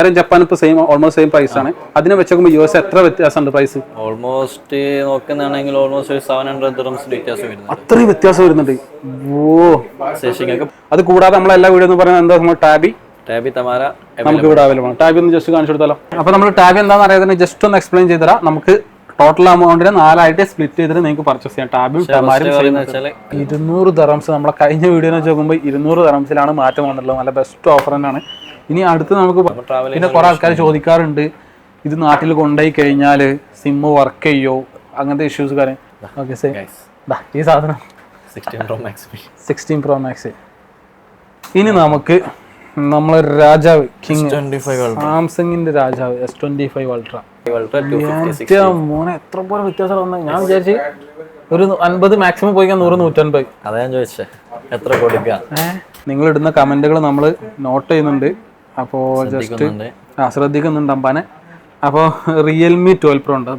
Japan almost same price. Adina vechumbol US etra vyathyasam price. Almost nokkananengil almost 700 dirhams vyathyasam varunnu. Athri vyathyasam varunnundi. Oh. Session okku. Adu koodade nammal ella video nu parayana endha Tabby Tamara നമുക്ക് ഇവിടെ available ആണ്. Tab ഒന്ന് just കാണിച്ചു കൊടുത്താലോ. അപ്പോൾ നമ്മൾ tab എന്താണെന്ന് അറിയാതെ ജസ്റ്റ് ഒന്ന് എക്സ്പ്ലെയിൻ ചെയ്തുതരാം. നമുക്ക് ടോട്ടൽ എമൗണ്ടിനെ 4 ആയിട്ട് സ്പ്ലിറ്റ് ചെയ്തിട്ട് നിങ്ങൾക്ക് പർച്ചേസ് ചെയ്യാം. ടാബും തമാരും 200 ദറംസ്. നമ്മളെ കഴിഞ്ഞ വീഡിയോ വെച്ച് നോക്കുമ്പോൾ 200 ദറംസിലാണ് മാറ്റം വന്നുള്ളത്. നല്ല ബെസ്റ്റ് ഓഫർ തന്നെയാണ്. ഇനി അടുത്ത് നമുക്ക് പിന്നെ കുറേ ആൾക്കാർ ചോദിക്കാറുണ്ട്, ഇത് നാട്ടിൽ കൊണ്ടുപോയി കഴിഞ്ഞാൽ സിം വർക്ക് ചെയ്യോ, അങ്ങനത്തെ ഇഷ്യൂസ് കാര്യം. ഓക്കെ സേ ഈ സാധനം 16 Pro Max. ഇനി നമുക്ക് നമ്മളെ രാജാവ് കിങ് സാംസങ്ങിന്റെ രാജാവ് S25 Ultra. മോനെ എത്ര പോലെ വ്യത്യാസം വന്ന. ഞാൻ വിചാരിച്ചു ഒരു 50 മാക്സിമം പോയി 100-150. അതാ ഞാൻ ചോദിച്ചേ എത്ര കൊടുക്കാം. നിങ്ങൾ ഇടുന്ന കമന്റുകൾ നമ്മൾ നോട്ട് ചെയ്യുന്നുണ്ട്. അപ്പോൾ ജസ്റ്റ് ശ്രദ്ധിക്കുന്നുണ്ട് അമ്പാനെ. അപ്പോൾ Realme 12 Pro ഉണ്ട്.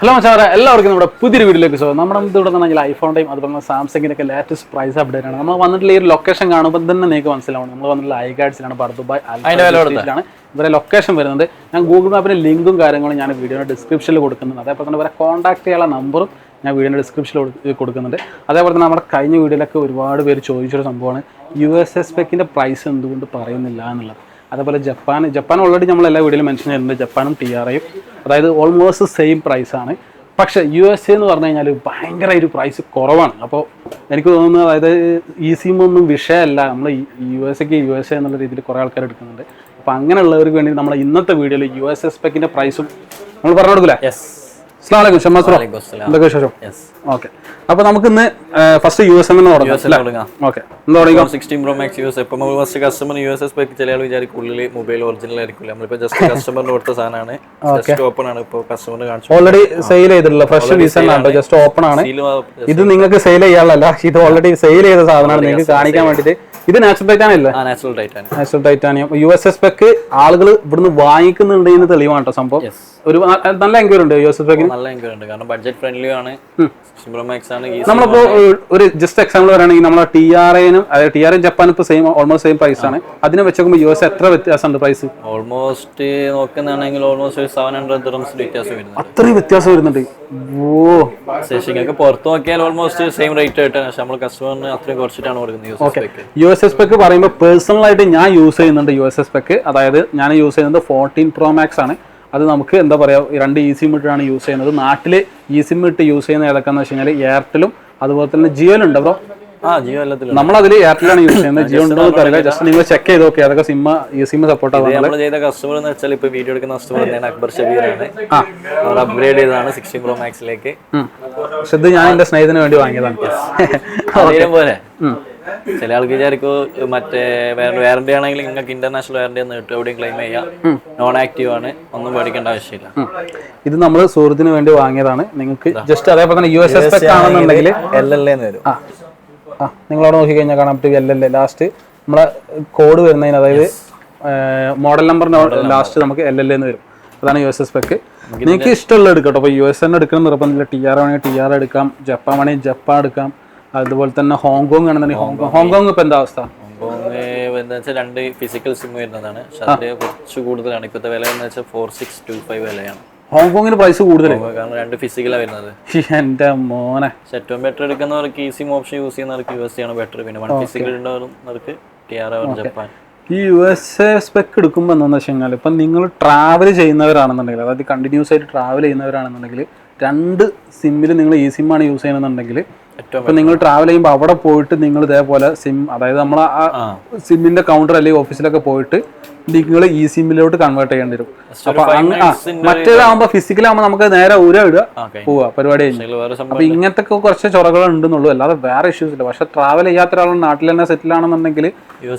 ഹലോ മച്ചാരെ, എല്ലാവർക്കും നമ്മുടെ പുതിയൊരു വീഡിയോയിലേക്ക് സ്വാഗതം. നമ്മുടെ ഇവിടെ നിന്നാണെങ്കിൽ ഐഫോണിൻ്റെയും അതുപോലെ സാംസങ്ങിൻ്റെ ഒക്കെ ലേറ്റസ്റ്റ് പ്രൈസ് അപ്ഡേറ്റ് ആണ്. നമ്മൾ വന്നിട്ടുള്ള ഈ ഒരു ലൊക്കേഷൻ കാണുമ്പോൾ തന്നെ നിങ്ങൾക്ക് മനസ്സിലാവണം. നമ്മൾ വന്നിട്ടുള്ള ഐഗാഡ്സിലാണ്, ബർദുബായ് ആണ് ഇവരെ ലൊക്കേഷൻ വരുന്നത്. ഞാൻ ഗൂഗിൾ മാപ്പിൻ്റെ ലിങ്കും കാര്യങ്ങളും ഞാൻ വീഡിയോയുടെ ഡിസ്ക്രിപ്ഷനിൽ കൊടുക്കുന്നുണ്ട്. അതേപോലെ തന്നെ ഇവരെ കോൺടാക്ട് ചെയ്യാനുള്ള നമ്പറും ഞാൻ വീഡിയോയുടെ ഡിസ്ക്രിപ്ഷനിൽ കൊടുക്കുന്നുണ്ട്. അതേപോലെ തന്നെ നമ്മുടെ കഴിഞ്ഞ വീഡിയോയിലൊക്കെ ഒരുപാട് പേര് ചോദിച്ചൊരു സംഭവമാണ് US സ്പെക്കിൻ്റെ പ്രൈസ് എന്തുകൊണ്ട് പറയുന്നില്ല എന്നുള്ളത്. അതേപോലെ ജപ്പാൻ ഓൾറെഡി നമ്മൾ എല്ലാ വീഡിയോയിലും മെൻഷൻ ചെയ്യുന്നുണ്ട്. ജപ്പാനും TRAയും അതായത് ഓൾമോസ്റ്റ് സെയിം പ്രൈസാണ്. പക്ഷേ USA എന്ന് പറഞ്ഞു കഴിഞ്ഞാൽ ഭയങ്കര ഒരു പ്രൈസ് കുറവാണ്. അപ്പോൾ എനിക്ക് തോന്നുന്നത് അതായത് eSIM ഒന്നും വിഷയമല്ല. നമ്മൾ USA എന്നുള്ള രീതിയിൽ കുറേ ആൾക്കാർ എടുക്കുന്നുണ്ട്. അപ്പോൾ അങ്ങനെയുള്ളവർക്ക് വേണ്ടി നമ്മൾ ഇന്നത്തെ വീഡിയോയിൽ US സ്പെക്കിൻ്റെ പ്രൈസും നമ്മൾ പറഞ്ഞു കൊടുക്കില്ലേ. അസ്സലാമു അലൈക്കും. എന്തൊക്കെ വിശേഷം? ഓക്കെ, അപ്പോൾ നമുക്ക് ഇന്ന് ഫസ്റ്റ് US തന്നെ തുടങ്ങാം. Okay, 16 Pro Max US. ഇപ്പം നമ്മൾ ഫസ്റ്റ് കസ്റ്റമർ US സ്പെക്ക് ചില ആൾ വിചാരിക്കും ഉള്ളിൽ മൊബൈൽ ഒറിജിനൽ ആയിരിക്കില്ല. നമ്മളിപ്പോൾ ജസ്റ്റ് കസ്റ്റമറിന് കൊടുത്ത സാധനമാണ്. ജസ്റ്റ് ഓപ്പൺ ആണ്. ഇപ്പോൾ കസ്റ്റമറിന് കാണിച്ചു. ഓൾറെഡി സെയിൽ ചെയ്തിട്ടുള്ള ഫ്രഷ് ഡീസൽ ആണ്. ജസ്റ്റ് ഓപ്പൺ ആണ്. ഇത് നിങ്ങൾക്ക് സെയിൽ ചെയ്യാനുള്ളതല്ല, ഇത് ഓൾറെഡി സെയിൽ ചെയ്ത സാധനമാണ്. നിങ്ങൾക്ക് കാണിക്കാൻ വേണ്ടിയിട്ട്. ഇത് നാച്ചുറൽ ടൈറ്റാനിയല്ലേ? Natural titanium. US സ്പെക്ക് ആളുകൾ ഇവിടുന്ന് വാങ്ങിക്കുന്നുണ്ട് എന്ന് തെളിവാണ് കേട്ടോ സംഭവം. ഒരു നല്ല എൻക്വയറി ഉണ്ട് US സ്പെക്കിന്. നല്ല എൻക്വയറി ഉണ്ട്, കാരണം ബഡ്ജറ്റ് ഫ്രണ്ട്ലി ആണ്. നമ്മളിപ്പോ ഒരു ജസ്റ്റ് എക്സാമ്പിൾ പറയുകയാണെങ്കിൽ നമ്മളെ TRA ജപ്പാൻ ഇപ്പൊ ഓൾമോസ്റ്റ് സെയിം പ്രൈസ് ആണ്. അതിനെ വെച്ച് നോക്കുമ്പോൾ US എത്ര വ്യത്യാസമുണ്ട് പ്രൈസ്? ഓൾമോസ്റ്റ് നോക്കുന്നതാണെങ്കിൽ ഓൾമോസ്റ്റ് 700 dirhams വ്യത്യാസം വരുന്നുണ്ട്. അത്രയും വ്യത്യാസം വരുന്നുണ്ട്. ശേഷിക്കൊക്കെ പുറത്ത് നോക്കിയാൽ ഓൾമോസ്റ്റ് സെയിം റേറ്റ് ആയിട്ടാണ്. പക്ഷെ നമ്മൾ കസ്റ്റമറിന് അത്രയും കുറച്ചിട്ടാണ് കൊടുക്കുന്നത്. US സ്പെക്ക് പറയുമ്പോൾ പേഴ്സണലായിട്ട് ഞാൻ യൂസ് ചെയ്യുന്നുണ്ട് US സ്പെക്ക്. അതായത് ഞാൻ യൂസ് ചെയ്യുന്നത് 14 Pro Max ആണ്. അത് നമുക്ക് എന്താ പറയുക, 2 eSIM ഇട്ടാണ് യൂസ് ചെയ്യുന്നത്. നാട്ടിൽ eSIM ഇട്ട് യൂസ് ചെയ്യുന്ന ഏതൊക്കെയാണെന്ന് വെച്ച് കഴിഞ്ഞാൽ എയർടെലും അതുപോലെ തന്നെ ജിയോയിലുണ്ട്. ബ്രോ നമ്മളതിൽ എയർടെലാണ് യൂസ് ചെയ്യുന്നത്. ജിയോ ഉണ്ടോ എന്ന് അറിയില്ല. ജസ്റ്റ് നിങ്ങൾ ചെക്ക് ചെയ്ത് നോക്കി അതൊക്കെ eSIM സപ്പോർട്ട് ആവുന്നത്. ചെയ്ത കസ്റ്റമർ എന്ന് വെച്ചാൽ ഇപ്പൊ വീഡിയോ എടുക്കുന്ന കസ്റ്റമർ അക്ബർ ഷബീറാണ്. അപ്ഗ്രേഡ് ചെയ്തതാണ് 16 Pro Max ലേക്ക്. പക്ഷെ ഇത് ഞാൻ എന്റെ സ്നേഹത്തിന് വേണ്ടി വാങ്ങിയതാണ്. പോലെ ചില ആൾക്ക് വിചാരിക്കും മറ്റേ വാറന്റി ആണെങ്കിൽ നിങ്ങൾക്ക് ഇന്റർനാഷണൽ വാറന്റി ഒന്ന് കിട്ടും, എവിടെയും ക്ലെയിം ചെയ്യാം. നോൺ ആക്റ്റീവ് ആണ്, ഒന്നും പേടിക്കേണ്ട ആവശ്യമില്ല. ഇത് നമ്മൾ സുഹൃത്തിന് വേണ്ടി വാങ്ങിയതാണ്. നിങ്ങൾക്ക് ജസ്റ്റ് അതേപോലെ തന്നെ US സ്പെക്ക് ആണെന്നുണ്ടെങ്കിൽ LLA വരും. നിങ്ങളവിടെ നോക്കി കഴിഞ്ഞാൽ കാണാൻ പറ്റും LLA. ലാസ്റ്റ് നമ്മളെ കോഡ് വരുന്നതിന്, അതായത് മോഡൽ നമ്പറിന് ലാസ്റ്റ് നമുക്ക് LLA എന്ന് വരും. അതാണ് US സ്പെക്ക്. നിങ്ങൾക്ക് ഇഷ്ടമുള്ള എടുക്കാം കേട്ടോ. അപ്പോൾ US തന്നെ എടുക്കണം നിർബന്ധമില്ല. TR വേണമെങ്കിൽ TR എടുക്കാം, ജപ്പാൻ വേണമെങ്കിൽ ജപ്പാൻ എടുക്കാം. അതുപോലെ തന്നെ ഹോങ്കോങ് ആണെന്നുണ്ടെങ്കിൽ ഹോങ്കോങ് ഇപ്പൊ എന്താ അവസ്ഥ? രണ്ട് ഫിസിക്കൽ സിം വരുന്നതാണ്. പക്ഷെ കുറച്ച് കൂടുതലാണ്. ഇപ്പോഴത്തെ വില എന്ന് വെച്ചാൽ 4625 വിലയാണ്. ഹോങ്കോങ്ങിന് പ്രൈസ് കൂടുതലാണ്, കാരണം 2 ഫിസിക്കലാണ് വരുന്നത്. എന്റെ മോനെ, ഏറ്റവും ബെറ്റർ എടുക്കുന്നവർക്ക് eSIM ഓപ്ഷൻ യൂസ് ചെയ്യുന്നവർക്ക് US ആണ് ബെറ്റർ. പിന്നെ 1 ഫിസിക്കൽ ഉള്ളവർക്ക് TR ജപ്പാൻ. ഈ US സ്പെക്ക് എടുക്കുമ്പോൾ എന്താണെന്ന് വെച്ച് കഴിഞ്ഞാൽ ഇപ്പം നിങ്ങൾ ട്രാവൽ ചെയ്യുന്നവരാണെന്നുണ്ടെങ്കിൽ, അതായത് കണ്ടിന്യൂസ് ആയിട്ട് ട്രാവൽ ചെയ്യുന്നവരാണെന്നുണ്ടെങ്കിൽ 2 സിമ്മിൽ നിങ്ങൾ eSIM ആണ് യൂസ് ചെയ്യുന്നുണ്ടെങ്കിൽ, ഇപ്പം നിങ്ങൾ ട്രാവൽ ചെയ്യുമ്പോൾ അവിടെ പോയിട്ട് നിങ്ങൾ ഇതേപോലെ സിം, അതായത് നമ്മൾ ആ സിമ്മിന്റെ കൗണ്ടർ അല്ലെങ്കിൽ ഓഫീസിലൊക്കെ പോയിട്ട് നിങ്ങൾ eSIM-ലോട്ട് കൺവേർട്ട് ചെയ്യേണ്ടി വരും. അപ്പൊ മറ്റേതാകുമ്പോൾ ഫിസിക്കലാകുമ്പോൾ നമുക്ക് നേരെ ഇടുക പോവുക, പരിപാടി കഴിഞ്ഞു. അപ്പൊ ഇങ്ങനത്തെ കുറച്ച് ചൊറകൾ ഉണ്ടെന്നുള്ളൂ, അല്ലാതെ വേറെ ഇഷ്യൂസ് ഇല്ല. പക്ഷെ ട്രാവൽ ചെയ്യാത്ത ഒരാൾ നാട്ടിൽ തന്നെ സെറ്റിൽ ആണെന്നുണ്ടെങ്കിൽ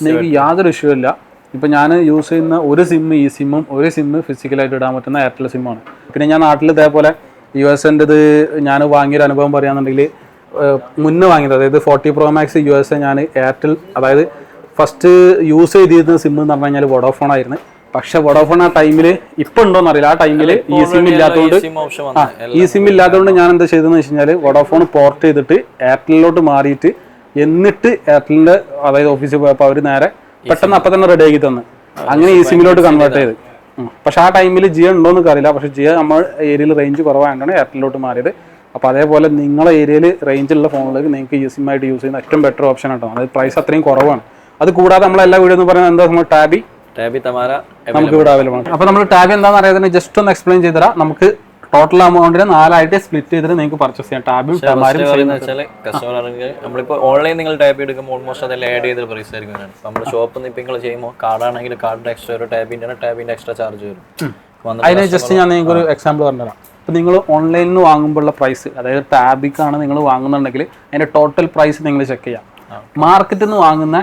നിങ്ങൾക്ക് യാതൊരു ഇഷ്യൂ ഇല്ല. ഇപ്പൊ ഞാൻ യൂസ് ചെയ്യുന്ന ഒരു സിം eSIM-ഉം ഒരു സിം ഫിസിക്കലായിട്ട് ഇടാൻ പറ്റുന്ന എയർടെൽ സിമ്മാണ്. പിന്നെ ഞാൻ നാട്ടിൽ ഇതേപോലെ US-ൻ്റെത് ഞാൻ വാങ്ങിയൊരു അനുഭവം പറയുകയാണെന്നുണ്ടെങ്കിൽ, മുന്നേ വാങ്ങിയത് അതായത് 40 Pro Max US ഞാൻ എയർടെൽ, അതായത് ഫസ്റ്റ് യൂസ് ചെയ്തിരുന്ന സിം എന്ന് പറഞ്ഞു കഴിഞ്ഞാൽ വോഡോഫോൺ ആയിരുന്നു. പക്ഷെ വോഡോഫോൺ ആ ടൈമിൽ ഇപ്പൊ ഉണ്ടോന്ന് അറിയില്ല. ആ ടൈമിൽ ഈ സിം ഇല്ലാത്തതുകൊണ്ട് ഈ സിം ഇല്ലാത്തതുകൊണ്ട് ഞാൻ എന്താ ചെയ്തതെന്ന് വെച്ച് കഴിഞ്ഞാൽ വോഡോഫോൺ പോർട്ട് ചെയ്തിട്ട് എയർടെലിലോട്ട് മാറിയിട്ട് എന്നിട്ട് എയർടെലിന്റെ അതായത് ഓഫീസിൽ പോയപ്പോൾ അവർ നേരെ പെട്ടെന്ന് അപ്പം തന്നെ റെഡി ആക്കി തന്നു. അങ്ങനെ ഈ സിമ്മിലോട്ട് കൺവേർട്ട് ചെയ്ത്. പക്ഷെ ആ ടൈമിൽ ജിയോ ഉണ്ടോന്ന് അറിയില്ല. പക്ഷെ ജിയോ നമ്മൾ ഏരിയയിൽ റേഞ്ച് കുറവായതുകൊണ്ടാണ് എയർടെലിലോട്ട് മാറിയത്. അപ്പോൾ അതേപോലെ നിങ്ങളെ ഏരിയയിൽ റേഞ്ചുള്ള ഫോണിലേക്ക് നിങ്ങൾക്ക് ഈ സിം ആയിട്ട് യൂസ് ചെയ്യുന്ന ഏറ്റവും ബെറ്റർ ഓപ്ഷൻ ആട്ടോ. അതായത് പ്രൈസ് അത്രയും കുറവാണ്. അത് കൂടാതെ നമ്മളെല്ലാ വീഡിയോ എന്ന് പറയുന്നത് എന്താ, നമ്മൾ ടാബി നമുക്ക് ഇവിടെ അവൈലബിൾ ആണ്. അപ്പോൾ നമ്മൾ ടാബി എന്താണെന്ന് അറിയാതെ ജസ്റ്റ് ഒന്ന് എക്സ്പ്ലെയിൻ ചെയ്തുതരാം. നമുക്ക് ടോട്ടൽ എമൗണ്ടിനെ 4 ആയിട്ട് സ്പ്ലിറ്റ് ചെയ്തിട്ട് നിങ്ങൾക്ക് പർച്ചേസ് ചെയ്യാം. ടാബും ടമാരും നമ്മളിപ്പോൾ ഓൺലൈൻ നിങ്ങൾ ടാബ് എടുക്കുമ്പോൾ ഓൾമോസ്റ്റ് അതെല്ലാം ആഡ് ചെയ്ത പ്രൈസ് ആയിരിക്കും. നമ്മൾ ഷോപ്പിൽ നിന്ന് ഇപ്പം നിങ്ങൾ ചെയ്യുമ്പോൾ കാർഡാണെങ്കിൽ കാർഡിന്റെ എക്സ്ട്രാ ഒരു ടാബിന്റെ എക്സ്ട്രാ ചാർജ് വരും. അതിന് ജസ്റ്റ് ഞാൻ നിങ്ങൾക്ക് ഒരു എക്സാമ്പിൾ പറഞ്ഞുതരാം. അപ്പോൾ നിങ്ങൾ ഓൺലൈനിൽ നിന്ന് വാങ്ങുമ്പോഴുള്ള പ്രൈസ്, അതായത് ടാബിക്കാണ് നിങ്ങൾ വാങ്ങുന്നുണ്ടെങ്കിൽ അതിന്റെ ടോട്ടൽ പ്രൈസ് നിങ്ങൾ ചെക്ക് ചെയ്യാം. മാർക്കറ്റിൽ നിന്ന് വാങ്ങുന്ന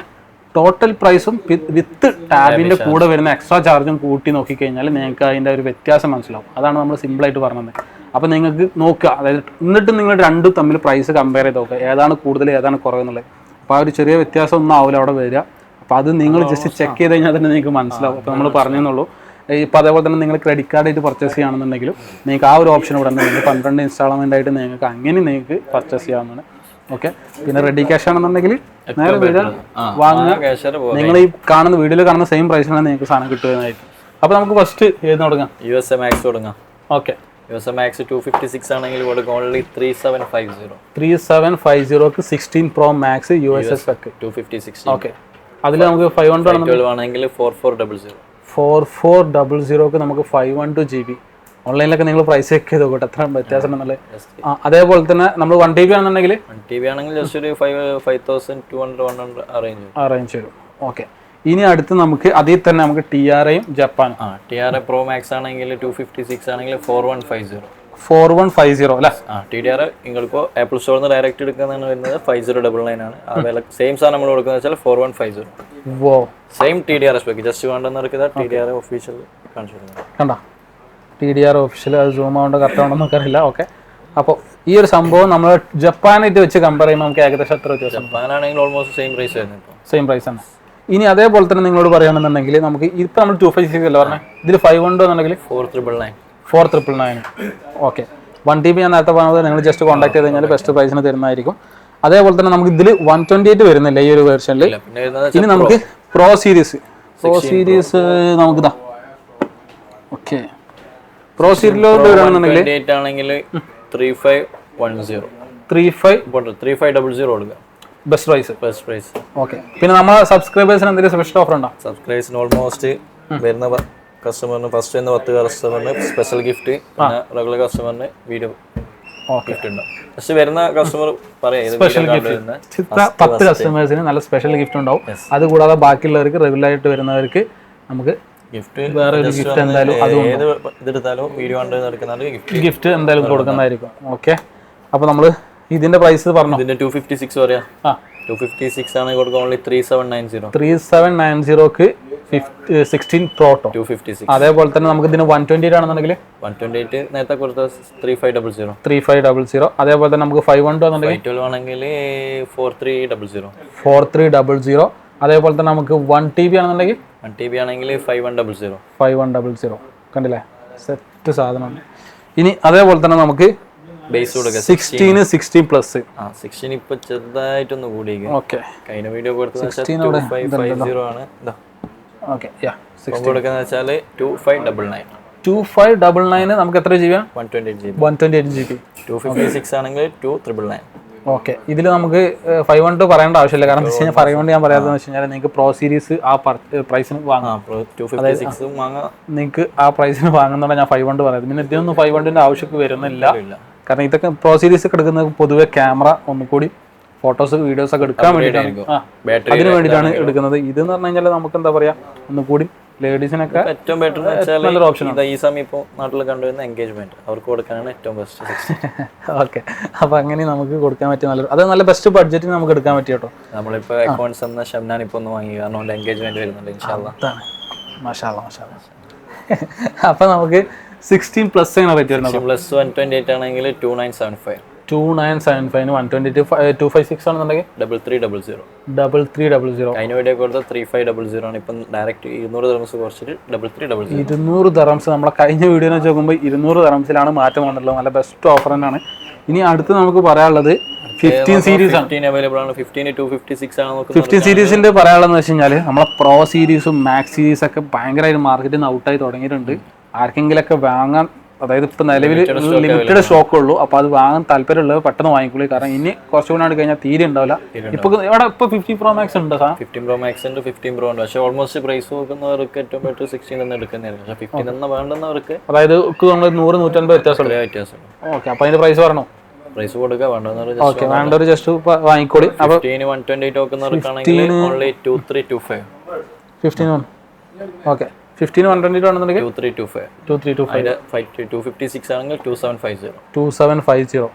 ടോട്ടൽ പ്രൈസും വിത്ത് ടാബിന്റെ കൂടെ വരുന്ന എക്സ്ട്രാ ചാർജും കൂട്ടി നോക്കിക്കഴിഞ്ഞാൽ നിങ്ങൾക്ക് അതിന്റെ ഒരു വ്യത്യാസം മനസ്സിലാവും. അതാണ് നമ്മൾ സിമ്പിളായിട്ട് പറഞ്ഞത്. അപ്പോൾ നിങ്ങൾക്ക് നോക്കുക, അതായത് എന്നിട്ട് നിങ്ങൾ രണ്ടും തമ്മിൽ പ്രൈസ് കമ്പയർ ചെയ്ത് നോക്കുക, ഏതാണ് കൂടുതൽ ഏതാണ് കുറവെന്നുള്ളത്. അപ്പോൾ ആ ഒരു ചെറിയ വ്യത്യാസം ഒന്നും ആവില്ല അവിടെ വരിക. അപ്പോൾ അത് നിങ്ങൾ ജസ്റ്റ് ചെക്ക് ചെയ്ത് കഴിഞ്ഞാൽ തന്നെ നിങ്ങൾക്ക് മനസ്സിലാവും. അപ്പോൾ നമ്മൾ പറഞ്ഞെന്നുള്ളൂ. ഇപ്പോൾ അതേപോലെ തന്നെ നിങ്ങൾ ക്രെഡിറ്റ് കാർഡ് ആയിട്ട് പർച്ചേസ് ചെയ്യുകയാണെന്നുണ്ടെങ്കിലും നിങ്ങൾക്ക് ആ ഒരു ഓപ്ഷൻ ഇവിടെ ഉണ്ട്. നിങ്ങൾക്ക് 12 ഇൻസ്റ്റാൾമെൻ്റ് ആയിട്ട് നിങ്ങൾക്ക് അങ്ങനെ നിങ്ങൾക്ക് പർച്ചേസ് ചെയ്യാവുന്നതാണ്. ഓക്കെ. പിന്നെ റെഡി ക്യാഷ് ആണെന്നുണ്ടെങ്കിൽ നേരെ വീട് വാങ്ങുക. നിങ്ങൾ ഈ കാണുന്ന വീഡിയോയിൽ കാണുന്ന സെയിം പ്രൈസിനാണ് നിങ്ങൾക്ക് സാധനം കിട്ടുന്നതായിരിക്കും. അപ്പോൾ നമുക്ക് ഫസ്റ്റ് ഏത് തുടങ്ങാം? USA Max തുടങ്ങാം. ഓക്കെ. USA Max 256 ആണെങ്കിൽ കൊടുക്കും only 3750. 3750ക്ക് 16 Pro Max USA spec 256. Okay. അതിൽ നമുക്ക് 512 ആണെങ്കിൽ 4400. 4400ക്ക് നമുക്ക് 512 GB. ഓൺലൈനിലൊക്കെ നിങ്ങൾ പ്രൈസ് ചെക്ക് ചെയ്ത് നോക്കട്ടെ എത്ര വ്യത്യാസം ഉണ്ടെന്നുള്ളത്. അതേപോലെ തന്നെ നമ്മൾ 1 TB ആണെന്നുണ്ടെങ്കിൽ ജസ്റ്റ് ഒരു 5200 അറേഞ്ച് ചെയ്യും. ഓക്കെ. ഇനി അടുത്ത് നമുക്ക് അതിൽ തന്നെ നമുക്ക് TRAയും ജപ്പാനും. TRA Pro Max ആണെങ്കിൽ 256 ആണെങ്കിൽ 4150 അല്ലേ? TDR നിങ്ങൾക്ക് ആപ്പിൾ സ്റ്റോറിൽ നിന്ന് ഡയറക്റ്റ് എടുക്കുന്നതാണ് വരുന്നത് 5099 ആണ്. ആ സെയിം സാധനം നമ്മൾ കൊടുക്കുന്നത് വെച്ചാൽ 4150. Same TDR spec. ജസ്റ്റ് വേണ്ടെന്ന് TDR ഒഫീഷ്യൽ കാണിച്ചു കണ്ട TDR ഒഫീഷ്യൽ. അത് സൂം ആവേണ്ട കറക്റ്റ് ആണെന്ന് നമുക്കറിയില്ല. ഓക്കെ. അപ്പോൾ ഈ ഒരു സംഭവം നമ്മൾ ജപ്പാനായിട്ട് വെച്ച് കമ്പയർ ചെയ്യുമ്പോൾ നമുക്ക് ഏകദേശം എത്ര വ്യത്യാസം? ജപ്പാനാണെങ്കിൽ ഓൾമോസ്റ്റ് സെയിം പ്രൈസ് ആയിരുന്നു. സെയിം പ്രൈസ് ആണ്. ഇനി അതേപോലെ തന്നെ നിങ്ങളോട് പറയുകയാണെന്നുണ്ടെങ്കിൽ നമുക്ക് ഇപ്പം നമ്മൾ 256 അല്ല പറഞ്ഞത്, ഇതിൽ 512 എന്നുണ്ടെങ്കിൽ 4999. ഓക്കെ. 1 TB ഞാൻ നേരത്തെ പറഞ്ഞത് നിങ്ങൾ ജസ്റ്റ് കോൺടാക്ട് ചെയ്ത് കഴിഞ്ഞാൽ ബെസ്റ്റ് പ്രൈസിന് തരുന്നതായിരിക്കും. അതേപോലെ തന്നെ നമുക്ക് ഇതിൽ 128 വരുന്നില്ല ഈ ഒരു വേർഷനിൽ. ഇനി നമുക്ക് പ്രോ സീരീസ് നമുക്കിതാ. ഓക്കെ. പ്രോ സീരീസിലോട്ട് വരികയാണെന്നുണ്ടെങ്കിൽ 3500 കൊടുക്കുക. Best price. ഓക്കെ. പിന്നെ നമ്മളെ സബ്സ്ക്രൈബേഴ്സിന് എന്തെങ്കിലും സ്പെഷ്യൽ ഓഫർ ഉണ്ടോ? സബ്സ്ക്രൈബേഴ്സിന് ഓൾമോസ്റ്റ് വരുന്ന കസ്റ്റമറിന് ഫസ്റ്റ് വരുന്ന 10 കസ്റ്റമറിന് സ്പെഷ്യൽ ഗിഫ്റ്റ്, പിന്നെ റെഗുലർ കസ്റ്റമറിന് വീഡിയോ ഗിഫ്റ്റ് ഉണ്ടാവും. ജസ്റ്റ് വരുന്ന കസ്റ്റമർ സ്പെഷ്യൽ ഗിഫ്റ്റ് 10 കസ്റ്റമേഴ്സിന് നല്ല സ്പെഷ്യൽ ഗിഫ്റ്റ് ഉണ്ടാവും. അതുകൂടാതെ ബാക്കിയുള്ളവർക്ക് റെഗുലർ ആയിട്ട് വരുന്നവർക്ക് നമുക്ക് ഗിഫ്റ്റ് വേറെ ഒരു ഗിഫ്റ്റ് എന്തായാലും ഗിഫ്റ്റ് എന്തായാലും കൊടുക്കുന്നതായിരിക്കും. ഓക്കെ. അപ്പോൾ നമ്മൾ ഇതിന്റെ പ്രൈസ് പറഞ്ഞു. ഇതിന്റെ 256 പറയാം. 256 ആണ് കൊടുക്കുക ഓൺലി 3790. 3790ക്ക് 16 Pro 256. അതേപോലെ തന്നെ നമുക്ക് ഇതിന് 128 ആണെന്നുണ്ടെങ്കിൽ 128 നേരത്തെ കൊടുത്ത 3500. 3500. അതേപോലെ തന്നെ നമുക്ക് 512 ആണെങ്കിൽ 4300. അതേപോലെ തന്നെ നമുക്ക് 1 TB ആണെന്നുണ്ടെങ്കിൽ 1 TB ആണെങ്കിൽ 5100. കണ്ടില്ലേ, സെറ്റ് സാധനമാണ്. ഇനി അതേപോലെ തന്നെ നമുക്ക് ബേസ് കൊടുക്കുക 16 പ്ലസ്. 16 ഇപ്പൊ ചെറുതായിട്ടൊന്ന് കൂടിയിരിക്കും. ഓക്കെ. കഴിഞ്ഞ വീഡിയോ കൊടുത്തത് 2550 ആണ്. ഓക്കെ. യാ 16 കൊടുക്കുന്നത് വെച്ചാൽ 2599 നമുക്ക് എത്ര GB? 128 GB. 256 ആണെങ്കിൽ 2999. ഓക്കെ. ഇതിൽ നമുക്ക് 512 പറയേണ്ട ആവശ്യമില്ല. കാരണം 512 ഞാൻ പറയാത്തതെന്ന് വെച്ച് കഴിഞ്ഞാൽ നിങ്ങൾക്ക് പ്രോ സീരീസ് ആ പ്രൈസിന് വാങ്ങാം. നിങ്ങൾക്ക് ആ പ്രൈസിന് വാങ്ങുന്നുണ്ടെങ്കിൽ ഞാൻ 512 പറയുന്നത്. പിന്നെ ഇതിനൊന്നും 512ന്റെ ആവശ്യമൊക്കെ വരുന്നില്ല. കാരണം ഇതൊക്കെ പ്രോ സീരീസ് ഒക്കെ എടുക്കുന്നത് പൊതുവെ ക്യാമറ ഒന്നുകൂടി ഫോട്ടോസ് വീഡിയോസ് ഒക്കെ എടുക്കാൻ വേണ്ടിയിട്ടാണ്. അതിന് വേണ്ടിയിട്ടാണ് എടുക്കുന്നത്. ഇതെന്ന് പറഞ്ഞു കഴിഞ്ഞാൽ നമുക്ക് എന്താ പറയാ, ഒന്നുകൂടി ലേഡീസിനൊക്കെ ഏറ്റവും ബെറ്റർ നല്ലൊരു ഓപ്ഷൻ. ഈ സമയം ഇപ്പോൾ നാട്ടിൽ കണ്ടുവരുന്ന എൻഗേജ്മെന്റ് അവർക്ക് കൊടുക്കാനാണ് ഏറ്റവും ബെസ്റ്റ്. ഓക്കെ. അപ്പൊ അങ്ങനെ നമുക്ക് കൊടുക്കാൻ പറ്റിയ നല്ലൊരു, അത് നല്ല ബെസ്റ്റ് ബഡ്ജറ്റിന് നമുക്ക് എടുക്കാൻ പറ്റിയ കേട്ടോ. നമ്മളിപ്പോ അക്കൗണ്ട്സ് എന്ന ഷംനാൻ ഇപ്പൊ ഒന്ന് വാങ്ങി, കാരണം എൻഗേജ്മെന്റ് വരുന്നുണ്ട്. മാഷാ അല്ലാഹ്. അപ്പൊ നമുക്ക് 16 പ്ലസ് ആണ് റേറ്റ് വരുന്നത്. പ്ലസ് 128 ആണെങ്കിൽ 2975. 2975 128 ആണെന്നുണ്ടെങ്കിൽ 3300. 3300. കഴിഞ്ഞ വീഡിയോ കൊടുത്ത 3500 ആണ്. ഇപ്പം ഡയറക്റ്റ് 200 ദിർഹംസ് കുറച്ചിട്ട് 3300. 200 ദിർഹംസ് നമ്മളെ കഴിഞ്ഞ വീഡിയോ വെച്ച് നോക്കുമ്പോൾ 200 ദിർഹംസിലാണ് മാറ്റം വന്നിട്ടുള്ളത്. നല്ല ബെസ്റ്റ് ഓഫർ തന്നെയാണ്. ഇനി അടുത്ത് നമുക്ക് പറയാനുള്ളത് 15 സീരീസ് ആണ്. 15 അവൈലബിൾ ആണ്. 15 256 ആണ് നോക്കുന്നത്. 15 സീരീസിന്റെ പറയാനുള്ളതെന്ന് വെച്ച് കഴിഞ്ഞാൽ നമ്മളെ പ്രോ സീരീസും മാക്സ് സീരീസ് ഒക്കെ ഭയങ്കരമായിട്ട് മാർക്കറ്റിൽ നിന്ന് ഔട്ടായി തുടങ്ങിയിട്ടുണ്ട്. ആർക്കെങ്കിലൊക്കെ വാങ്ങാൻ, അതായത് ഇപ്പൊ നിലവിൽ ലിമിറ്റഡ് സ്റ്റോക്ക് ഉള്ളൂ. അപ്പോൾ അത് വാങ്ങാൻ താല്പര്യമുള്ളത് പെട്ടെന്ന് വാങ്ങിക്കൊള്ളൂ. കാരണം ഇനി കുറച്ചുകൂടി കഴിഞ്ഞാൽ തീരെ ഉണ്ടാവില്ല. ഇപ്പൊ ഇവിടെ ഇപ്പൊ 15 പ്രോ മാക്സ് ഉണ്ട് സാർ. 15 പ്രോ മാക്സ് ഉണ്ട്, 15 പ്രോ ഉണ്ട്. പക്ഷേ ഓൾമോസ്റ്റ് പ്രൈസ് നോക്കുന്നവർക്ക് ഏറ്റവും ബെറ്റർ 16 എന്ന് എടുക്കുന്നതായിരിക്കും. പക്ഷേ 15 എന്ന് വേണ്ടുന്നവർക്ക് അതായത് 100-150 വ്യത്യാസമുണ്ട്. ഓക്കെ, അപ്പൊ അതിന്റെ പ്രൈസ് പറഞ്ഞോ? പ്രൈസ് കൊടുക്കുക വേണ്ടവർ ഓക്കെ, വേണ്ടവർ ജസ്റ്റ് വാങ്ങിക്കോളി. അപ്പൊ 15 128 നോക്കുന്നവർക്കാണെങ്കിൽ ഓൺലി 2325. 15 ഓക്കെ, 15 128 ആണെന്നുണ്ടെങ്കിൽ 2325. 256 ആണെങ്കിൽ 2750.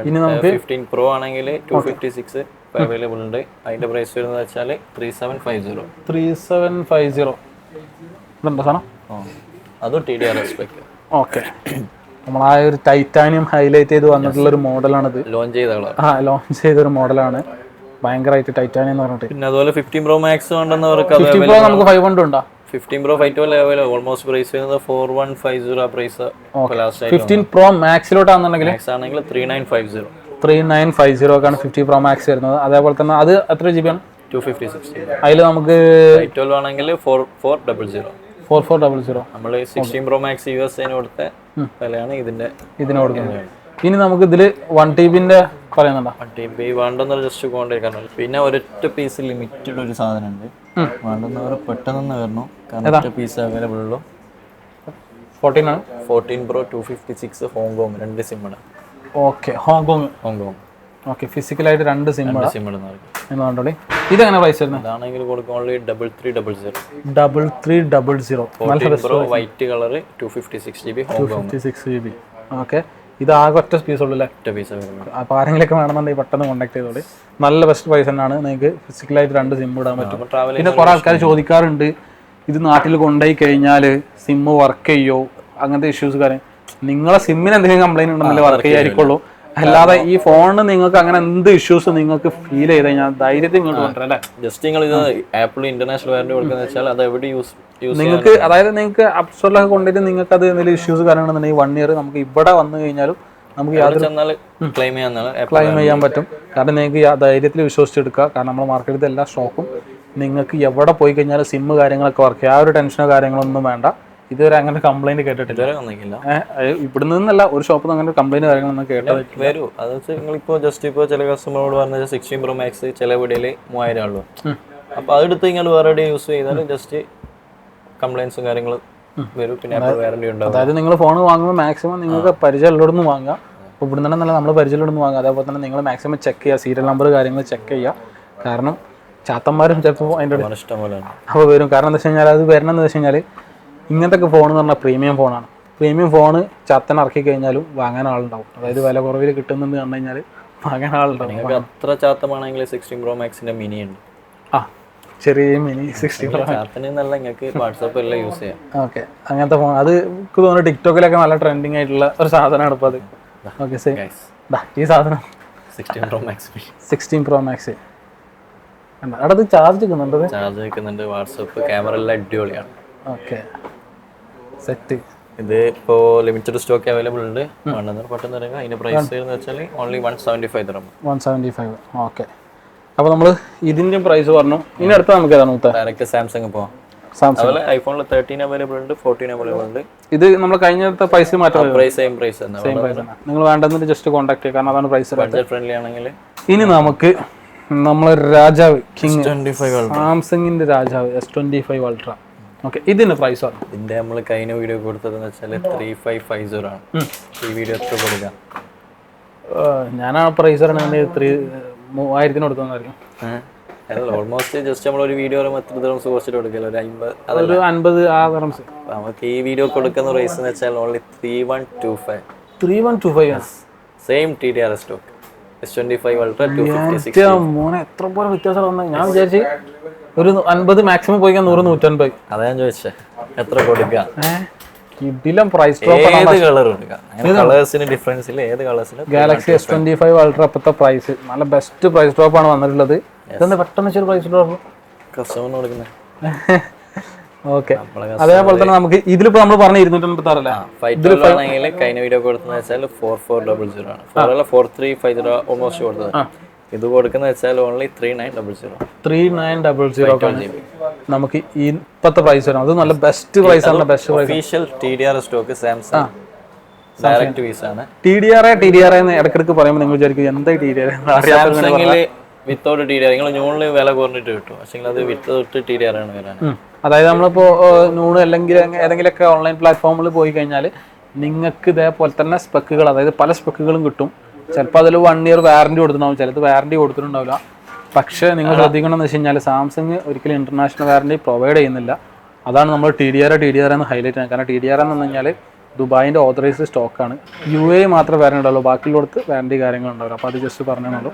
ഇനി നമുക്ക് 15 പ്രോ ആണെങ്കിൽ 256 അവൈലബിൾ ഉണ്ട്. അതിന്റെ പ്രൈസ് വരുന്നത് വെച്ചാൽ 3750. 3750 ഇതുണ്ടോ സാധനം? അതും TDR സ്പെക്. ഓക്കെ, നമ്മൾ ആ ഒരു ടൈറ്റാനിയം ഹൈലൈറ്റ് ചെയ്ത് വന്നിട്ടുള്ള ഒരു മോഡലാണിത്. ലോഞ്ച് ചെയ്ത കളർ. ലോഞ്ച് ചെയ്തൊരു മോഡലാണ്. ഭയങ്കരമായിട്ട് ടൈറ്റാനിയം എന്ന് പറഞ്ഞിട്ട്. പിന്നെ അതുപോലെ 15 പ്രോ മാക്സ് വേണ്ടുന്നവർക്ക് 15 പ്രോ നമുക്ക് 500 ഉണ്ടോ? 15 പ്രോ 512 അവൈലബിൾ. ഓൾമോസ്റ്റ് പ്രൈസ് വരുന്നത് 4150. ആ പ്രൈസ് 15 പ്രോ മാക്സിലോട്ടാണെന്നുണ്ടെങ്കിൽ മാക്സ് ആണെങ്കിൽ 3950. 3950 ഒക്കെയാണ് 15 പ്രോ മാക്സ് വരുന്നത്. അതേപോലെ തന്നെ അത് എത്ര GB ആണ്? 256 GB. അതിൽ നമുക്ക് 512 ആണെങ്കിൽ 4400. 4400. നമ്മൾ 16 പ്രോ മാക്സ് USA കൊടുത്ത വിലയാണ് ഇതിന് കൊടുക്കുന്നത്. ഇനി നമുക്ക് ഇതിൽ 1 TB പറയുന്നുണ്ടോ? 1 TB വേണ്ടെന്നവർ ജസ്റ്റ് കൊണ്ടിരിക്കണം. പിന്നെ ഒരൊറ്റ പീസ് ലിമിറ്റഡ് ഒരു സാധനം ഉണ്ട്. വേണ്ടുന്നവർ പെട്ടെന്ന് വരണം. കാരണം ഒറ്റ പീസ് അവൈലബിൾ ഉള്ളൂ. 14 ആണ്. 14 പ്രോ 256 ഹോങ്കോങ് 2 സിമ്മാണ്. Okay, Hong Kong. ഓക്കെ, ഫിസിക്കലായിട്ട് 2 സിമ്മാണ്. ഇതെങ്ങനെ പ്രൈസ് വരുന്നത്? അതാണെങ്കിൽ കൊടുക്കും only 3300. 3300. Pro white colour 256 GB Hong Kong. 256 GB. Okay, ഇത് ആകെ ഒറ്റ പീസ് ഉള്ളൂ അല്ലേ? ഒറ്റ പീസ് അവൈലബിൾ. അപ്പോൾ ആരെങ്കിലൊക്കെ വേണമെന്നുണ്ടെങ്കിൽ പെട്ടെന്ന് കോൺടാക്ട് ചെയ്തോളി. നല്ല ബെസ്റ്റ് പ്രൈസ് തന്നെയാണ്. നിങ്ങൾക്ക് ഫിസിക്കലായിട്ട് 2 സിം ഇടാൻ പറ്റും. പിന്നെ കുറേ ആൾക്കാർ ചോദിക്കാറുണ്ട്, ഇത് നാട്ടിൽ കൊണ്ടുപോയി കഴിഞ്ഞാൽ സിമ്മ് വർക്ക് ചെയ്യോ, അങ്ങനത്തെ ഇഷ്യൂസ് കാര്യം. നിങ്ങളെ സിമ്മിന് എന്തെങ്കിലും കംപ്ലൈൻറ്റ് ഉണ്ടെങ്കിൽ വർക്ക് ചെയ്യായിരിക്കുള്ളൂ. അല്ലാതെ ഈ ഫോണിന് നിങ്ങൾക്ക് അങ്ങനെ എന്ത് ഇഷ്യൂസ് നിങ്ങൾക്ക് ഫീൽ ചെയ്ത് കഴിഞ്ഞാൽ ധൈര്യത്തിൽ ഇങ്ങോട്ട് കൊണ്ടുവരാം അല്ലേ? ജസ്റ്റ് നിങ്ങൾ ഇത് ആപ്പിൾ ഇന്റർനാഷണൽ വാറന്റി കൊടുക്കുന്നത് വെച്ചാൽ അത് എവിടെ യൂസ് നിങ്ങൾക്ക്, അതായത് നിങ്ങൾക്ക് ആപ്പ് സ്റ്റോറിലൊക്കെ കൊണ്ടുപോയിട്ട് നിങ്ങൾക്ക് അത് എന്തെങ്കിലും ഇഷ്യൂസ് കാര്യമാണെന്നുണ്ടെങ്കിൽ 1 ഇയർ നമുക്ക് ഇവിടെ വന്നു കഴിഞ്ഞാലും നമുക്ക് യാതൊരു ക്ലെയിം ചെയ്യാൻ പറ്റും. കാരണം നിങ്ങൾക്ക് ധൈര്യത്തിൽ വിശ്വസിച്ചെടുക്കുക. കാരണം നമ്മുടെ മാർക്കറ്റിൽ എല്ലാ സ്റ്റോക്കും നിങ്ങൾക്ക് എവിടെ പോയി കഴിഞ്ഞാലും സിമ്മ് കാര്യങ്ങളൊക്കെ വർക്ക് ചെയ്യുക. ആ ഒരു ടെൻഷനോ കാര്യങ്ങളൊന്നും വേണ്ട. ഇതുവരെ അങ്ങനെ കംപ്ലൈന്റ് കേട്ടിട്ടില്ല. ഇവിടെ നിന്നല്ല, ഒരു ഷോപ്പിൽ നിന്ന് അങ്ങനെ കംപ്ലൈന്റ് കാര്യങ്ങളൊന്നും കേട്ടത് വരും. അത് നിങ്ങളിപ്പോ ജസ്റ്റ് ഇപ്പോൾ ചില കസ്റ്റമറോട് പറഞ്ഞാൽ 16 പ്രോ മാക്സ് ചില വീഡിയോയിൽ 3000 ഉള്ളൂ. അപ്പൊ അതെടുത്ത് നിങ്ങൾ വേറെ യൂസ് ചെയ്താൽ ജസ്റ്റ് കംപ്ലൈൻസും കാര്യങ്ങളും വരും. പിന്നെ വാറന്റി ഉണ്ടാവും. അതായത് നിങ്ങൾ ഫോൺ വാങ്ങുമ്പോൾ മാക്സിമം നിങ്ങൾക്ക് പരിചയമുള്ളടൊന്നും വാങ്ങുക. അപ്പോൾ ഇവിടെ നിന്നല്ല നമ്മൾ പരിചയമുള്ളടൊന്നും വാങ്ങുക. അതേപോലെ തന്നെ നിങ്ങൾ മാക്സിമം ചെക്ക് ചെയ്യുക, സീരിയൽ നമ്പർ കാര്യങ്ങൾ ചെക്ക് ചെയ്യുക. കാരണം ചാത്തന്മാരും ചിലപ്പോൾ അതിൻ്റെ ഇഷ്ടംപോലെയാണ് അപ്പോൾ വരും. കാരണം എന്താ വെച്ച് കഴിഞ്ഞാൽ അത് വരണമെന്ന് വെച്ച് കഴിഞ്ഞാൽ ഇങ്ങനത്തെ ഫോൺ എന്ന് പറഞ്ഞാൽ പ്രീമിയം ഫോണാണ്. പ്രീമിയം ഫോണ് ചത്തൻ ഇറക്കി കഴിഞ്ഞാലും വാങ്ങാൻ ആളുണ്ടാവും. അതായത് വില കുറവിൽ കിട്ടുന്നുണ്ട് കണ്ടു കഴിഞ്ഞാൽ വാങ്ങാൻ ആളുണ്ടാവും. നിങ്ങൾക്ക് അത്ര ചാത്തമാണെങ്കിൽ 16 പ്രോ മാക്സിന്റെ മിനി ഉണ്ട്. ചെറിയ മിനി 16 പ്രോ ചാത്തനെന്നല്ല, നിങ്ങൾക്ക് വാട്സാപ്പ് എല്ലാം യൂസ് ചെയ്യാം. ഓക്കെ, അങ്ങനത്തെ ഫോൺ അത് എനിക്ക് തോന്നുന്നു ടിക്ടോക്കിലൊക്കെ നല്ല ട്രെൻഡിങ് ആയിട്ടുള്ള ഒരു സാധനമാണ് ഇപ്പോൾ അത്. ഓക്കെ, ഈ സാധനം 16 പ്രോ മാക്സ് 16 പ്രോ മാക്സ് അവിടെ അത് ചാർജ് നിൽക്കുന്നുണ്ട്. വാട്സാപ്പ് ക്യാമറ എല്ലാം അടിപൊളിയാണ്. Okay, set. ഇത് ഇപ്പോൾ ലിമിറ്റഡ് സ്റ്റോക്ക് അവൈലബിൾ ഉണ്ട്. പെട്ടെന്ന് ഇറങ്ങുക. അതിന്റെ പ്രൈസ് എന്ന് വെച്ചാൽ ഓൺലി 175 dirham. 175. ഓക്കെ, അപ്പോൾ നമ്മൾ ഇതിന്റെ പ്രൈസ് പറഞ്ഞു. ഇനി അടുത്ത നമുക്ക് ഏതാണ്? ഡയറക്റ്റ് സാംസങ് പോവാം. അതുപോലെ ഐഫോണിൽ 13 അവൈലബിൾ ഉണ്ട്, 14 അവൈലബിൾ ഉണ്ട്. ഇത് നമ്മൾ കഴിഞ്ഞത്തെ പ്രൈസ് മാറ്റം സെയിം പ്രൈസ് തന്നെ. നിങ്ങൾ വേണ്ടെന്നിട്ട് ജസ്റ്റ് കോൺടാക്ട് ചെയ്യുക. കാരണം അതാണ് പ്രൈസ്. ബഡ്ജറ്റ് ഫ്രണ്ട്ലി ആണെങ്കിൽ ഇനി നമുക്ക് നമ്മളെ രാജാവ് കിങ് സാംസങ്ങിന്റെ രാജാവ് S25 Ultra. ഓക്കെ, ഇതിന്റെ പ്രൈസ് ആണ്. ഇതിന്റെ നമ്മൾ കഴിഞ്ഞ വീഡിയോ കൊടുത്തതെന്ന് വെച്ചാൽ 3550 ആണ്. ഈ വീഡിയോ എത്ര കൊടുക്കാം? ഞാൻ ആ പ്രൈസ് ആണെങ്കിൽ 3000 കൊടുക്കുന്നതായിരിക്കും. ഓൾമോസ്റ്റ് ജസ്റ്റ് നമ്മൾ ഒരു വീഡിയോ എത്ര ദിവസം കുറച്ചിട്ട് കൊടുക്കില്ല, ഒരു 50 ആ ദിവസം. നമുക്ക് ഈ വീഡിയോ കൊടുക്കുന്ന പ്രൈസ് എന്ന് വെച്ചാൽ only 3125. 3125 same TDR stock S25 Ultra 256. മോനെ എത്ര പോലെ വ്യത്യാസം വന്നത്. ഞാൻ വിചാരിച്ച് ഒരു 50 മാക്സിമം പോയിക്കാൻ 100 150. അതാ ഞാൻ ചോദിച്ചേ എത്ര കൊടുക്കുക. കിടിലം പ്രൈസ് ഡ്രോപ്പ് ആണ്. ഏത് കളർ എടുക്കാം, കളേഴ്സിന് ഡിഫറൻസ് ഇല്ല, ഏത് കളേഴ്സിന്. ഗാലക്സി S25 അൾട്ര ഇപ്പോഴത്തെ പ്രൈസ് നല്ല ബെസ്റ്റ് പ്രൈസ് ഡ്രോപ്പ് ആണ് വന്നിട്ടുള്ളത്. ഇതെന്താ പെട്ടെന്ന് വെച്ചൊരു പ്രൈസ് ഡ്രോപ്പ് കസ്റ്റമറിന് കൊടുക്കുന്നത്. ഓക്കെ, അതേപോലെ തന്നെ നമുക്ക് ഇതിലിപ്പോ നമ്മൾ പറഞ്ഞ 256 ആണെങ്കിൽ കഴിഞ്ഞ വീഡിയോ കൊടുക്കുന്നത് വെച്ചാൽ 4400 ആണ്. 4350 ഓൾമോസ്റ്റ് കൊടുത്തത്. ഇത് കൊടുക്കുന്ന വെച്ചാൽ ഓൺലി 3900 നമുക്ക് ഈ ഇപ്പത്തെ പ്രൈസ് വരും. അത് നല്ല ബെസ്റ്റ് പ്രൈസ് ആണ്. Best price official TDR stock Samsung direct piece ആണ്. TDR എന്ന് ഇടക്കിടക്ക് പറയുമ്പോൾ നിങ്ങൾ വിചാരിക്കും എന്താ TDR? സാംസങ്ങില് വിത്തൗട്ട് TDR നിങ്ങൾ ന്യൂണില് വില കുറഞ്ഞിട്ട് കിട്ടും, പക്ഷെ അത് വിത്തൗട്ട് TDR ആണ് വരാൻ. അതായത് നമ്മളിപ്പോ നൂണ് അല്ലെങ്കിൽ ഏതെങ്കിലുമൊക്കെ ഓൺലൈൻ പ്ലാറ്റ്ഫോമിൽ പോയി കഴിഞ്ഞാൽ നിങ്ങൾക്ക് ഇതേപോലെ തന്നെ സ്പെക്കുകൾ, അതായത് പല സ്പെക്കുകളും കിട്ടും. ചിലപ്പോൾ അതിൽ 1 ഇയർ വാറണ്ടി കൊടുത്തിട്ടുണ്ടാവും, ചിലത് വാറണ്ടി കൊടുത്തിട്ടുണ്ടാവില്ല. പക്ഷേ നിങ്ങൾ ശ്രദ്ധിക്കണം എന്ന് വെച്ച് കഴിഞ്ഞാൽ സാംസങ് ഒരിക്കലും ഇന്റർനാഷണൽ വാറണ്ടി പ്രൊവൈഡ് ചെയ്യുന്നില്ല. അതാണ് നമ്മൾ TDR എന്ന് ഹൈലൈറ്റ് ചെയ്യുന്നത്. കാരണം TDR എന്ന് പറഞ്ഞു കഴിഞ്ഞാൽ ദുബായിൻ്റെ ഓതറൈസ്ഡ് സ്റ്റോക്കാണ്. UAE മാത്രമേ വാറണ്ടി ഉണ്ടാവുള്ളൂ, ബാക്കിയുള്ളടത്ത് വാറണ്ടി കാര്യങ്ങളുണ്ടാവില്ല. അപ്പോൾ അത് ജസ്റ്റ് പറഞ്ഞുള്ളൂ.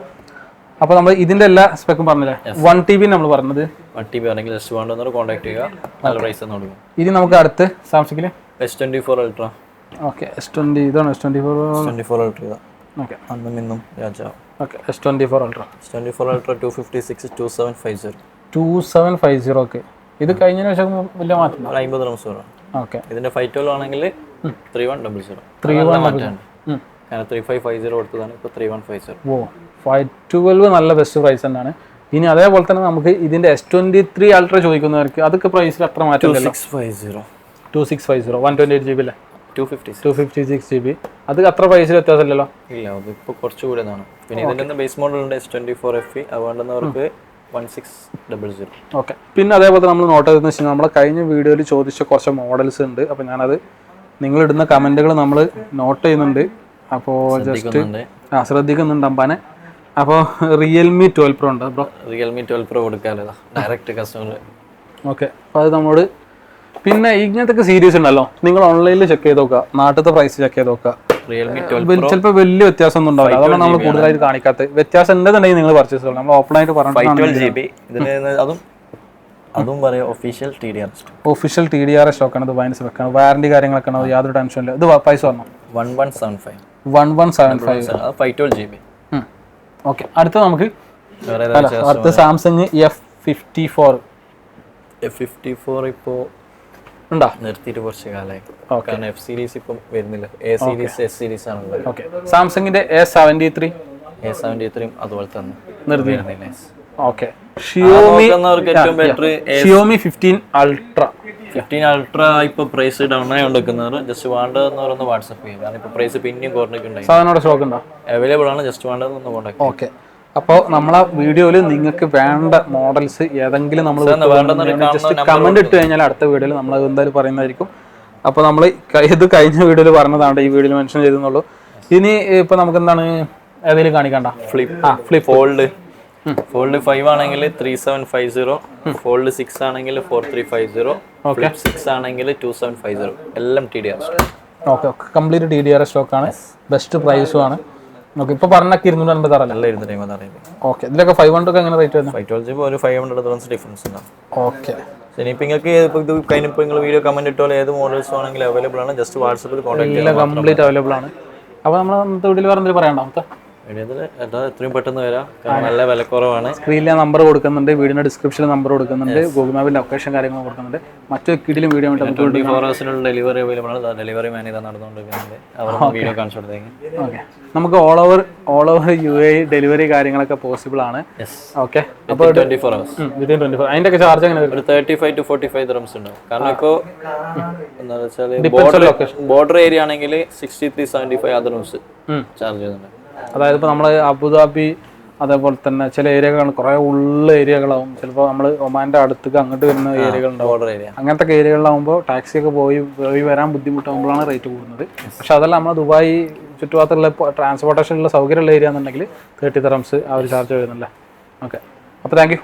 അപ്പോൾ നമ്മൾ ഇതിൻ്റെ എല്ലാ സ്പെക്കും പറഞ്ഞില്ലേ. 1 TB നമ്മൾ പറഞ്ഞത് 1 TB ആണെങ്കിൽ ജസ്റ്റ് വേണ്ടൊന്ന് കോൺടാക്ട് ചെയ്യുക, നല്ല പ്രൈസ് തന്നെ കൊടുക്കും. ഇനി നമുക്ക് അടുത്ത് സാംസങ്ങിൽ S24 അൾട്ര. ഓക്കെ, S20 ഇതാണ് S24 അൾട്ര. ഓക്കെ, അന്നും ഇന്നും രാജാവ്. Okay, S24 ultra 256 2750. 2750. ഓക്കെ, ഇത് കഴിഞ്ഞതിന് ശേഷം വലിയ മാറ്റം 50 റംസ് വരും. ഓക്കെ, ഇതിന്റെ 512 ആണെങ്കിൽ 3100. 3100. കാരണം 3550 കൊടുത്തതാണ്, ഇപ്പോൾ 3150. ഓ, 512 നല്ല ബെസ്റ്റ് പ്രൈസ് തന്നെയാണ്. ഇനി അതേപോലെ തന്നെ നമുക്ക് ഇതിന്റെ S23 അൾട്ര ചോദിക്കുന്നവർക്ക് അതൊക്കെ പ്രൈസിൽ അത്ര മാറ്റം 2650 128 GB അല്ലേ? 256 GB. അത് അത്ര പ്രൈസിൽ വ്യത്യാസമില്ലല്ലോ. ഇല്ല, അതിപ്പോൾ കുറച്ച് കൂടിയതാണ്. പിന്നെ ഇതിന്റെ ബേസ് മോഡൽ ഉണ്ട് S24 FE, അത് വേണ്ടുന്നവർക്ക് 1600. ഓക്കെ, പിന്നെ അതേപോലെ നമ്മൾ നോട്ട് ചെയ്തെന്ന് വെച്ചാൽ നമ്മളെ കഴിഞ്ഞ വീഡിയോയിൽ ചോദിച്ച കുറച്ച് മോഡൽസ് ഉണ്ട്. അപ്പോൾ ഞാനത് നിങ്ങളിടുന്ന കമൻറ്റുകൾ നമ്മൾ നോട്ട് ചെയ്യുന്നുണ്ട്. അപ്പോൾ ജസ്റ്റ് ശ്രദ്ധിക്കുന്നുണ്ട് അമ്പാനെ. അപ്പോൾ Realme 12 Pro ഉണ്ട് ബ്രോ. Realme 12 Pro കൊടുക്കാമല്ലോ ഡയറക്റ്റ് കസ്റ്റമർ. ഓക്കെ, അപ്പോൾ അത് നമ്മോട്. പിന്നെ ഇങ്ങനത്തെ സീരീസ് ഉണ്ടല്ലോ, നിങ്ങൾ ഓൺലൈനിൽ ചെക്ക് ചെയ്ത് നോക്കുക, നാട്ടിലത്തെ പ്രൈസ് ചെക്ക് ചെയ്ത് നോക്കുക. Realme 12 Pro ചിലപ്പോൾ വലിയ വ്യത്യാസം ഒന്നും ഉണ്ടാവില്ല. അതാണ് നമ്മൾ കൂടുതലായിട്ട് കാണിക്കാത്തത്. വ്യത്യാസം ഉണ്ടെന്നുണ്ടെങ്കിൽ നിങ്ങൾ പർച്ചേസ് ചെയ്യണം. നമ്മൾ ഓപ്പൺ ആയിട്ട് പറഞ്ഞു 512 GB. ഇതിന് അതും പറയാം ഒഫീഷ്യൽ TDR സ്റ്റോക്കാണ്. ഇത് വൈൻസ് വെക്കണം, വാറണ്ടി കാര്യങ്ങളൊക്കെ ആണ്, യാതൊരു ടെൻഷനില്ല. ഇത് പ്രൈസ് പറഞ്ഞു 1175. 512 GB. ഓക്കെ, അടുത്ത നമുക്ക് അടുത്ത സാംസങ് F54 ഇപ്പോൾ ഉണ്ടോ? നിർത്തിയിട്ട് കുറച്ച് കാലമായി. കാരണം F സീരീസ് ഇപ്പം വരുന്നില്ല. A സീരീസ് S സീരീസ് ആണുള്ളത്. ഓക്കെ, സാംസങ്ങിന്റെ A73 അതുപോലെ തന്നെ നിർത്തിയിരുന്നില്ല. Okay, Xiaomi 15 Ultra. 15 Ultra ഇപ്പോൾ പ്രൈസ് ഡൗൺ ആയി കൊണ്ടിരിക്കുന്നവർ ജസ്റ്റ് വേണ്ടതെന്ന് വാട്സപ്പ് ചെയ്യും. കാരണം ഇപ്പോൾ പ്രൈസ് പിന്നെയും കുറഞ്ഞിട്ടുണ്ടായി. സാധനം സ്റ്റോക്ക് ഉണ്ടോ? അവൈലബിൾ ആണ്, ജസ്റ്റ് വേണ്ടതെന്ന് കോൺടാക്ട്. ഓക്കെ, അപ്പോൾ നമ്മളെ വീഡിയോയിൽ നിങ്ങൾക്ക് വേണ്ട മോഡൽസ് ഏതെങ്കിലും നമ്മൾ ജസ്റ്റ് കമന്റ് ഇട്ട് കഴിഞ്ഞാൽ അടുത്ത വീഡിയോയിൽ നമ്മൾ എന്തായാലും പറയുന്നതായിരിക്കും. അപ്പോൾ നമ്മൾ ഇത് കഴിഞ്ഞ വീഡിയോയിൽ പറഞ്ഞതാണ്, ഈ വീഡിയോയിൽ മെൻഷൻ ചെയ്തെന്നുള്ളൂ. ഇനി ഇപ്പോൾ നമുക്ക് എന്താണ് ഏതെങ്കിലും കാണിക്കണ്ട? ഫ്ലിപ്പ് ഫോൾഡ് 5 ആണെങ്കിൽ 3750, ഫോൾഡ് 6 ആണെങ്കിൽ 4350, ഫ്ലിപ്പ് 6 ആണെങ്കിൽ 2750. എല്ലാം TDR. ഓക്കെ, കംപ്ലീറ്റ് TDR സ്റ്റോക്കാണ്, ബെസ്റ്റ് പ്രൈസും ആണ്. ഓക്കെ, ഇപ്പോൾ പറഞ്ഞൊക്കെ 250 അല്ല 250. ഓക്കെ, ഇതിലൊക്കെ 500 ഒക്കെ എങ്ങനെ റേറ്റ് വരുന്നത്? 512 ഒരു 500 ഡിഫറൻസ് ഉണ്ടാവും. ഓക്കെ, ഇനിയിപ്പോൾ നിങ്ങൾക്ക് ഇത് കഴിഞ്ഞപ്പോൾ നിങ്ങൾ വീഡിയോ കമന്റ് ഇട്ടോളൂ, ഏത് മോഡൽസ് ആണെങ്കിലും അവൈലബിൾ ആണ്. ജസ്റ്റ് വാട്സപ്പിൽ കോൺടാക്ട് ചെയ്യാം, കംപ്ലീറ്റ് അവൈലബിൾ ആണ്. അപ്പോൾ നമ്മൾ അന്നത്തെ വീഡിയോയിൽ പറഞ്ഞിട്ട് പറയണ്ട, എത്രയും പെട്ടെന്ന് വരാം, കാരണം നല്ല വിലക്കുറവാണ്. സ്ക്രീനിൽ നമ്പർ കൊടുക്കുന്നുണ്ട്, വീടിന്റെ ഡിസ്ക്രിപ്ഷനിൽ നമ്പർ കൊടുക്കുന്നുണ്ട്, ഗൂഗിൾ മാപ്പിന്റെ ലൊക്കേഷൻ കാര്യങ്ങൾ കൊടുക്കുന്നുണ്ട്. മറ്റു കിടിലും വീഡിയോ 24 ഹവേഴ്സിനുള്ള ഡെലിവറി അവൈലബിൾ ആണ്. ഡെലിവറി മാൻ ഇതാ നടന്നുകൊണ്ടിരിക്കുന്നുണ്ട്, അവർ വീഡിയോ കാണിച്ചു കൊടുത്തേക്ക്. ഓക്കെ, നമുക്ക് ഓൾ ഓവർ UAE ഡെലിവറി കാര്യങ്ങളൊക്കെ പോസിബിൾ ആണ്. ഓക്കെ, അപ്പോൾ 24 hours. അതിന്റെ ഒക്കെ ചാർജ് എങ്ങനെ വരും? 35 to 45 dirhams ഉണ്ടാവും. കാരണം ഇപ്പോൾ എന്താ വെച്ചാൽ ബോർഡർ ഏരിയ ആണെങ്കിൽ 63-75 dirhams ചാർജ് ചെയ്യുന്നുണ്ട്. അതായത് ഇപ്പോൾ നമ്മൾ അബുദാബി അതേപോലെ തന്നെ ചില ഏരിയകളാണ്, കുറേ ഉള്ള ഏരിയകളാവും. ചിലപ്പോൾ നമ്മൾ ഒമാൻ്റെ അടുത്തേക്ക് അങ്ങോട്ട് വരുന്ന ഏരിയകളുണ്ടാവും, ബോർഡർ ഏരിയ. അങ്ങനത്തെ ഏരിയകളിലാവുമ്പോൾ ടാക്സിയൊക്കെ പോയി വരാൻ ബുദ്ധിമുട്ടാകുമ്പോഴാണ് റേറ്റ് കൂടുന്നത്. പക്ഷെ അതല്ല നമ്മൾ ദുബായ് ചുറ്റുപാടത്തുള്ള ട്രാൻസ്പോർട്ടേഷനുള്ള സൗകര്യമുള്ള ഏരിയ എന്നുണ്ടെങ്കിൽ 30 dirhams ആ ഒരു ചാർജ് വരുന്നില്ല. ഓക്കെ, അപ്പോൾ താങ്ക് യു.